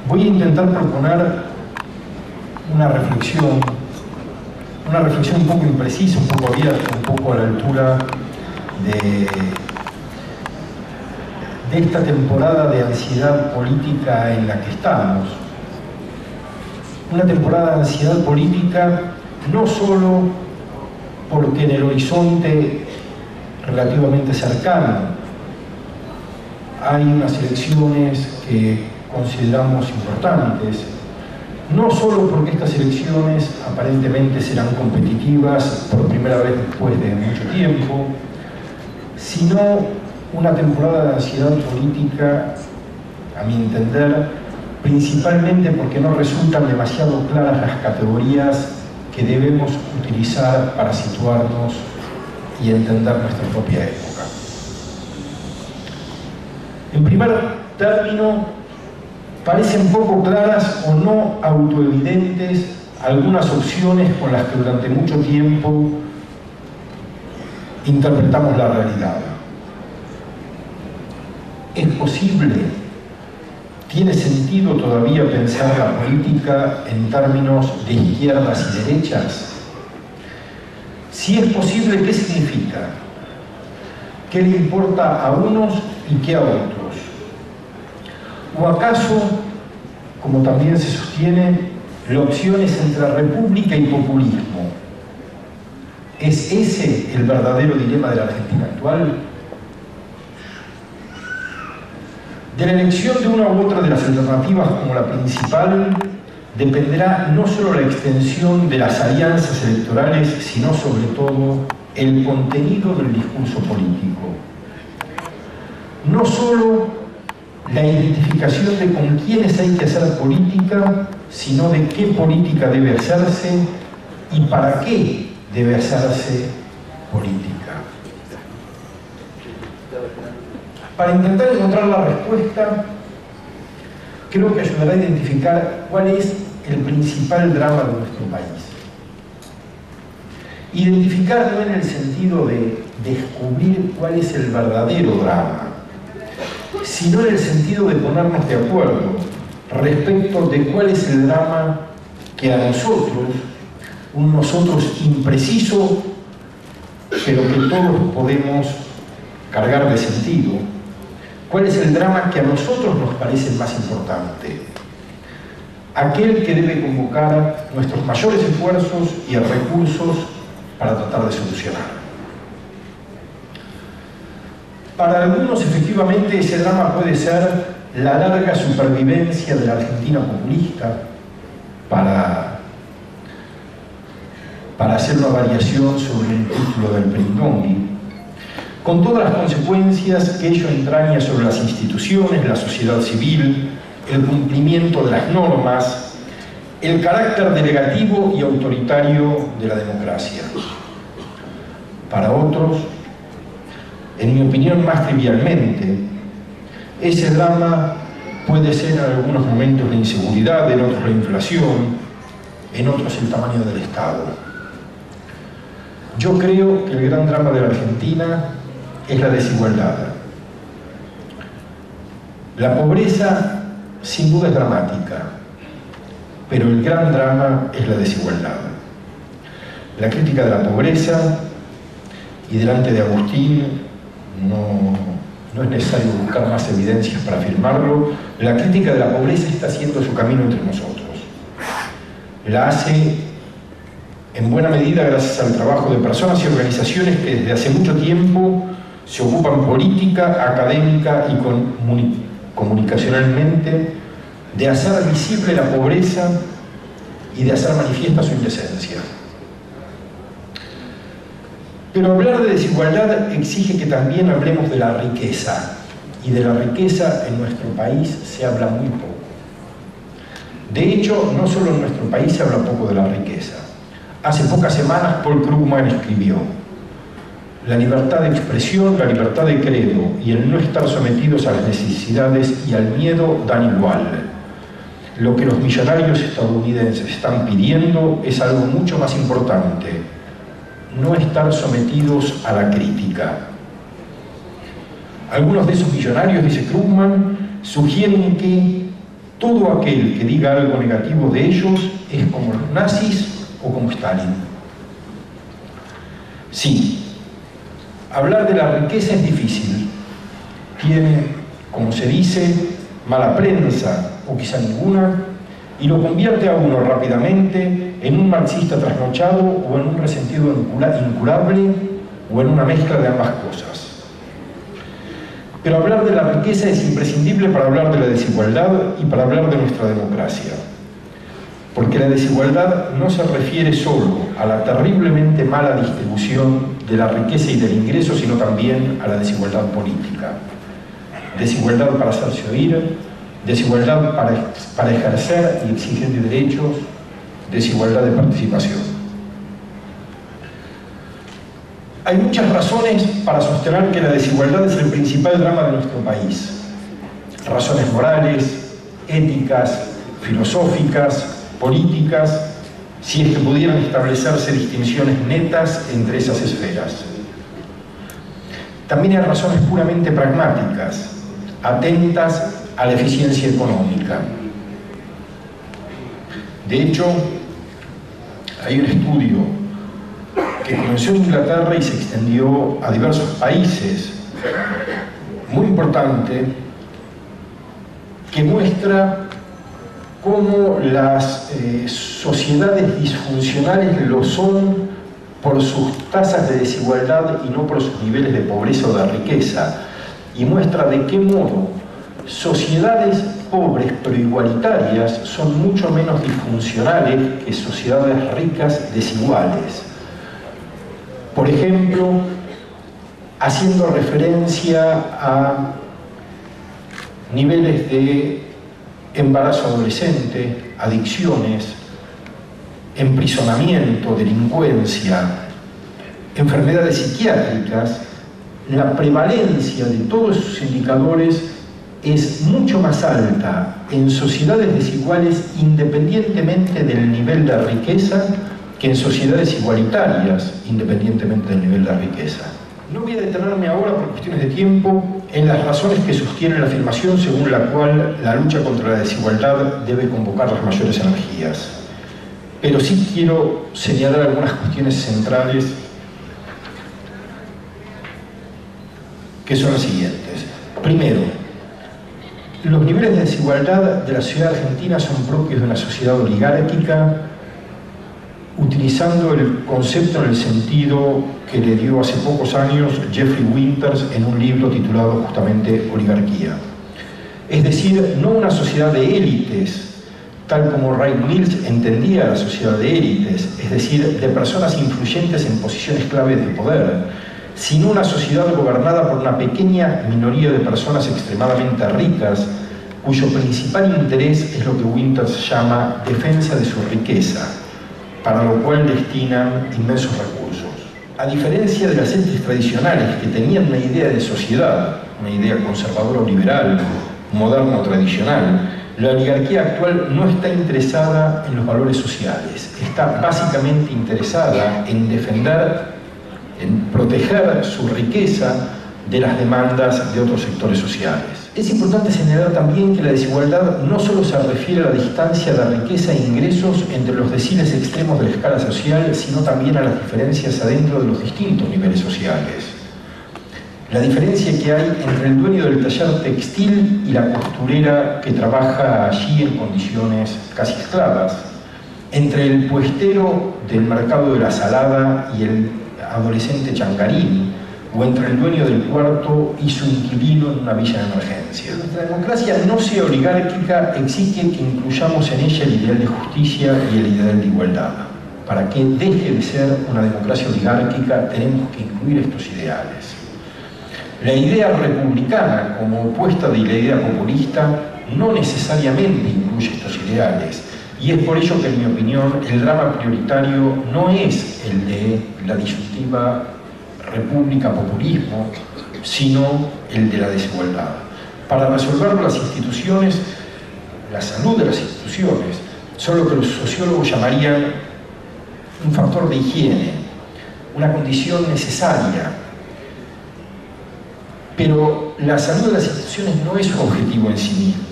Voy a intentar proponer una reflexión un poco imprecisa, un poco abierta, un poco a la altura de esta temporada de ansiedad política en la que estamos. Una temporada de ansiedad política no solo porque en el horizonte relativamente cercano hay unas elecciones que consideramos importantes, no solo porque estas elecciones aparentemente serán competitivas por primera vez después de mucho tiempo, sino una temporada de ansiedad política, a mi entender, principalmente porque no resultan demasiado claras las categorías que debemos utilizar para situarnos y entender nuestra propia época. En primer término, parecen poco claras o no autoevidentes algunas opciones con las que durante mucho tiempo interpretamos la realidad. ¿Es posible? ¿Tiene sentido todavía pensar la política en términos de izquierdas y derechas? Si es posible, ¿qué significa? ¿Qué le importa a unos y qué a otros? ¿O acaso, como también se sostiene, la opción es entre república y populismo? ¿Es ese el verdadero dilema de la Argentina actual? De la elección de una u otra de las alternativas como la principal dependerá no solo la extensión de las alianzas electorales, sino sobre todo el contenido del discurso político. No solo la identificación de con quiénes hay que hacer política, sino de qué política debe hacerse y para qué debe hacerse política. Para intentar encontrar la respuesta, creo que ayudará a identificar cuál es el principal drama de nuestro país. Identificar no en el sentido de descubrir cuál es el verdadero drama, sino en el sentido de ponernos de acuerdo respecto de cuál es el drama que a nosotros, un nosotros impreciso, pero que todos podemos cargar de sentido, cuál es el drama que a nosotros nos parece más importante, aquel que debe convocar nuestros mayores esfuerzos y recursos para tratar de solucionar. Para algunos, efectivamente, ese drama puede ser la larga supervivencia de la Argentina populista, para hacer una variación sobre el título del Perindongui, con todas las consecuencias que ello entraña sobre las instituciones, la sociedad civil, el cumplimiento de las normas, el carácter delegativo y autoritario de la democracia. Para otros, en mi opinión más trivialmente, ese drama puede ser en algunos momentos la inseguridad, en otros la inflación, en otros el tamaño del Estado. Yo creo que el gran drama de la Argentina es la desigualdad. La pobreza sin duda es dramática, pero el gran drama es la desigualdad. La crítica de la pobreza, y delante de Agustín no es necesario buscar más evidencias para afirmarlo, la crítica de la pobreza está haciendo su camino entre nosotros. La hace en buena medida gracias al trabajo de personas y organizaciones que desde hace mucho tiempo se ocupan política, académica y comunicacionalmente de hacer visible la pobreza y de hacer manifiesta su indecencia. Pero hablar de desigualdad exige que también hablemos de la riqueza, y de la riqueza en nuestro país se habla muy poco. De hecho, no solo en nuestro país se habla poco de la riqueza. Hace pocas semanas Paul Krugman escribió: la libertad de expresión, la libertad de credo y el no estar sometidos a las necesidades y al miedo dan igual. Lo que los millonarios estadounidenses están pidiendo es algo mucho más importante: no estar sometidos a la crítica. Algunos de esos millonarios, dice Krugman, sugieren que Todo aquel que diga algo negativo de ellos es como los nazis o como Stalin. Sí, hablar de la riqueza es difícil. Tiene, como se dice, mala prensa o quizá ninguna, y lo convierte a uno rápidamente en un marxista trasnochado o en un resentido incurable o en una mezcla de ambas cosas. Pero hablar de la riqueza es imprescindible para hablar de la desigualdad y para hablar de nuestra democracia. Porque la desigualdad no se refiere solo a la terriblemente mala distribución de la riqueza y del ingreso, sino también a la desigualdad política. Desigualdad para hacerse oír, desigualdad para ejercer y exigir derechos, desigualdad de participación. Hay muchas razones para sostener que la desigualdad es el principal drama de nuestro país. Razones morales, éticas, filosóficas, políticas, si es que pudieran establecerse distinciones netas entre esas esferas. También hay razones puramente pragmáticas, atentas a la eficiencia económica. De hecho, hay un estudio que comenzó en Inglaterra y se extendió a diversos países, muy importante, que muestra cómo las sociedades disfuncionales lo son por sus tasas de desigualdad y no por sus niveles de pobreza o de riqueza, y muestra de qué modo sociedades pobres pero igualitarias son mucho menos disfuncionales que sociedades ricas desiguales. Por ejemplo, haciendo referencia a niveles de embarazo adolescente, adicciones, emprisonamiento, delincuencia, enfermedades psiquiátricas, la prevalencia de todos esos indicadores es mucho más alta en sociedades desiguales independientemente del nivel de riqueza que en sociedades igualitarias independientemente del nivel de riqueza. No voy a detenerme ahora por cuestiones de tiempo en las razones que sostienen la afirmación según la cual la lucha contra la desigualdad debe convocar las mayores energías. Pero sí quiero señalar algunas cuestiones centrales que son las siguientes. Primero, los niveles de desigualdad de la sociedad argentina son propios de una sociedad oligárquica, utilizando el concepto en el sentido que le dio hace pocos años Jeffrey Winters en un libro titulado justamente Oligarquía. Es decir, no una sociedad de élites, tal como Ray Mills entendía la sociedad de élites, es decir, de personas influyentes en posiciones claves de poder, sino una sociedad gobernada por una pequeña minoría de personas extremadamente ricas, cuyo principal interés es lo que Winters llama defensa de su riqueza, para lo cual destinan inmensos recursos. A diferencia de las élites tradicionales que tenían una idea de sociedad, una idea conservadora o liberal, moderna o tradicional, la oligarquía actual no está interesada en los valores sociales, está básicamente interesada en defender, en proteger su riqueza de las demandas de otros sectores sociales. Es importante señalar también que la desigualdad no solo se refiere a la distancia de riqueza e ingresos entre los deciles extremos de la escala social, sino también a las diferencias adentro de los distintos niveles sociales. La diferencia que hay entre el dueño del taller textil y la costurera que trabaja allí en condiciones casi esclavas, entre el puestero del mercado de la salada y el adolescente changarín, o entre el dueño del cuarto y su inquilino en una villa de emergencia. Nuestra democracia no sea oligárquica exige que incluyamos en ella el ideal de justicia y el ideal de igualdad. Para que deje de ser una democracia oligárquica tenemos que incluir estos ideales. La idea republicana, como opuesta de la idea populista, no necesariamente incluye estos ideales, y es por ello que, en mi opinión, el drama prioritario no es el de la disyuntiva república-populismo, sino el de la desigualdad. Para resolverlo, las instituciones, la salud de las instituciones, son lo que los sociólogos llamarían un factor de higiene, una condición necesaria. Pero la salud de las instituciones no es un objetivo en sí mismo.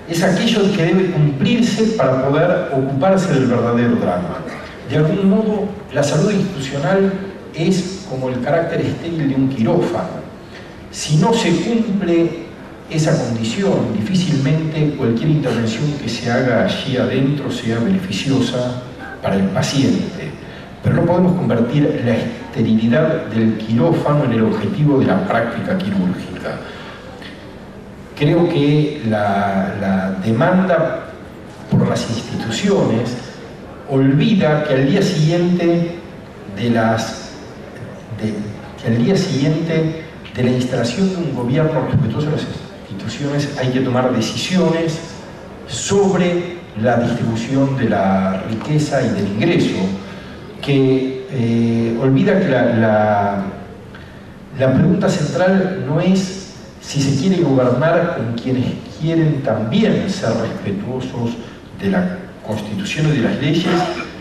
es aquello que debe cumplirse para poder ocuparse del verdadero drama. De algún modo, la salud institucional es como el carácter estéril de un quirófano. Si no se cumple esa condición, difícilmente cualquier intervención que se haga allí adentro sea beneficiosa para el paciente. Pero no podemos convertir la esterilidad del quirófano en el objetivo de la práctica quirúrgica. Creo que la demanda por las instituciones olvida que al día siguiente de la instalación de un gobierno respetuoso de las instituciones hay que tomar decisiones sobre la distribución de la riqueza y del ingreso, que olvida que la pregunta central no es si se quiere gobernar con quienes quieren también ser respetuosos de la Constitución y de las leyes,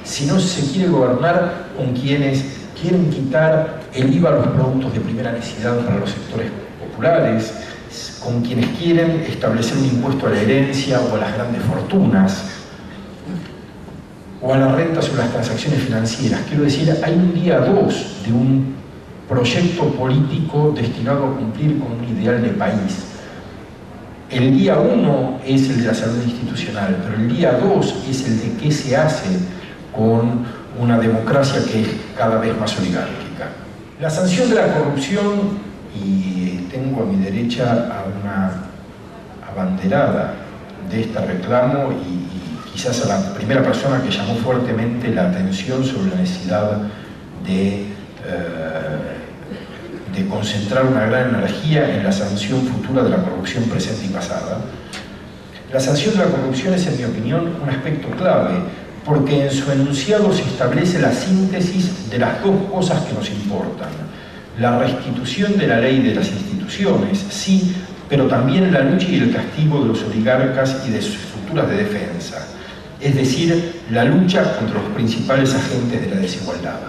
sino si se quiere gobernar con quienes quieren quitar el IVA a los productos de primera necesidad para los sectores populares, con quienes quieren establecer un impuesto a la herencia o a las grandes fortunas, o a la renta sobre las transacciones financieras. Quiero decir, hay un día 2 de un proyecto político destinado a cumplir con un ideal de país. El día 1 es el de la salud institucional, pero el día 2 es el de qué se hace con una democracia que es cada vez más oligárquica. La sanción de la corrupción, y tengo a mi derecha a una abanderada de este reclamo y quizás a la primera persona que llamó fuertemente la atención sobre la necesidad de concentrar una gran energía en la sanción futura de la corrupción presente y pasada. La sanción de la corrupción es, en mi opinión, un aspecto clave, porque en su enunciado se establece la síntesis de las dos cosas que nos importan. La restitución de la ley de las instituciones, sí, pero también la lucha y el castigo de los oligarcas y de sus estructuras de defensa, es decir, la lucha contra los principales agentes de la desigualdad.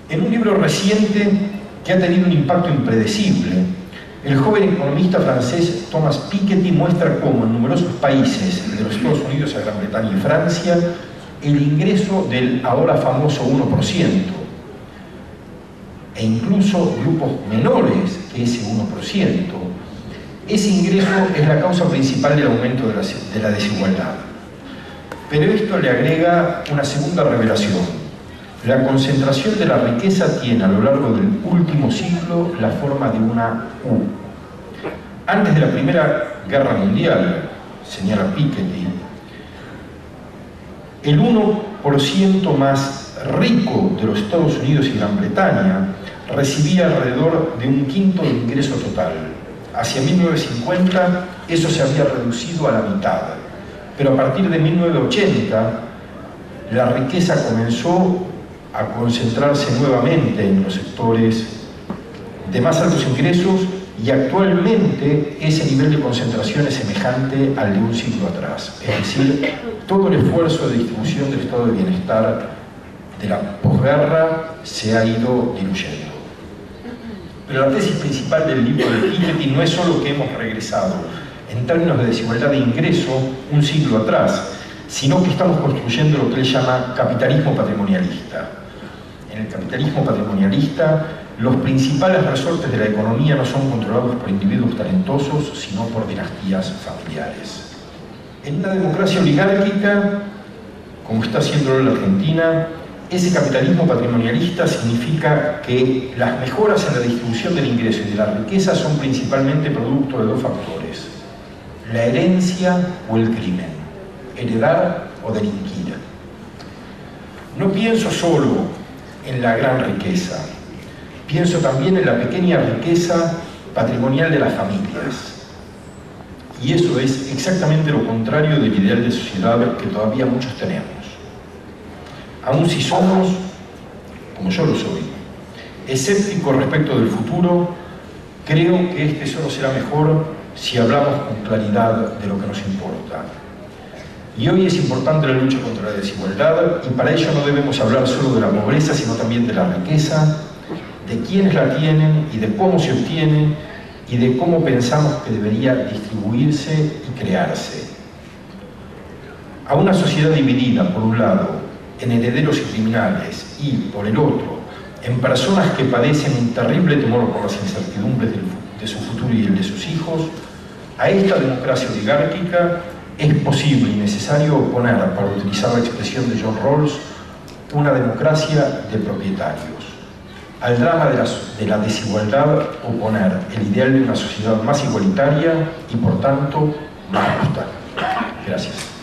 En un libro reciente que ha tenido un impacto impredecible, el joven economista francés Thomas Piketty muestra cómo en numerosos países de los Estados Unidos, a Gran Bretaña y Francia, el ingreso del ahora famoso 1%, e incluso grupos menores que ese 1%, ese ingreso es la causa principal del aumento de la desigualdad. Pero esto le agrega una segunda revelación. La concentración de la riqueza tiene a lo largo del último siglo la forma de una U. Antes de la Primera Guerra Mundial, señala Piketty, el 1% más rico de los Estados Unidos y Gran Bretaña recibía alrededor de 1/5 del ingreso total. Hacia 1950 eso se había reducido a la mitad, pero a partir de 1980 la riqueza comenzó a concentrarse nuevamente en los sectores de más altos ingresos y actualmente ese nivel de concentración es semejante al de un siglo atrás. Es decir, todo el esfuerzo de distribución del estado de bienestar de la posguerra se ha ido diluyendo. Pero la tesis principal del libro de Piketty no es solo que hemos regresado en términos de desigualdad de ingreso un siglo atrás, sino que estamos construyendo lo que él llama capitalismo patrimonialista. En el capitalismo patrimonialista, los principales resortes de la economía no son controlados por individuos talentosos, sino por dinastías familiares. En una democracia oligárquica, como está haciéndolo la Argentina, ese capitalismo patrimonialista significa que las mejoras en la distribución del ingreso y de la riqueza son principalmente producto de dos factores: la herencia o el crimen, heredar o delinquir. No pienso solo en la gran riqueza, pienso también en la pequeña riqueza patrimonial de las familias. Y eso es exactamente lo contrario del ideal de sociedad que todavía muchos tenemos. Aun si somos, como yo lo soy, escépticos respecto del futuro, creo que este solo será mejor si hablamos con claridad de lo que nos importa. Y hoy es importante la lucha contra la desigualdad, y para ello no debemos hablar solo de la pobreza, sino también de la riqueza, de quiénes la tienen y de cómo se obtiene, y de cómo pensamos que debería distribuirse y crearse. A una sociedad dividida, por un lado, en herederos y criminales, y, por el otro, en personas que padecen un terrible temor por las incertidumbres de su futuro y el de sus hijos, a esta democracia oligárquica es posible y necesario oponer, para utilizar la expresión de John Rawls, una democracia de propietarios. Al drama de la desigualdad oponer el ideal de una sociedad más igualitaria y, por tanto, más justa. Gracias.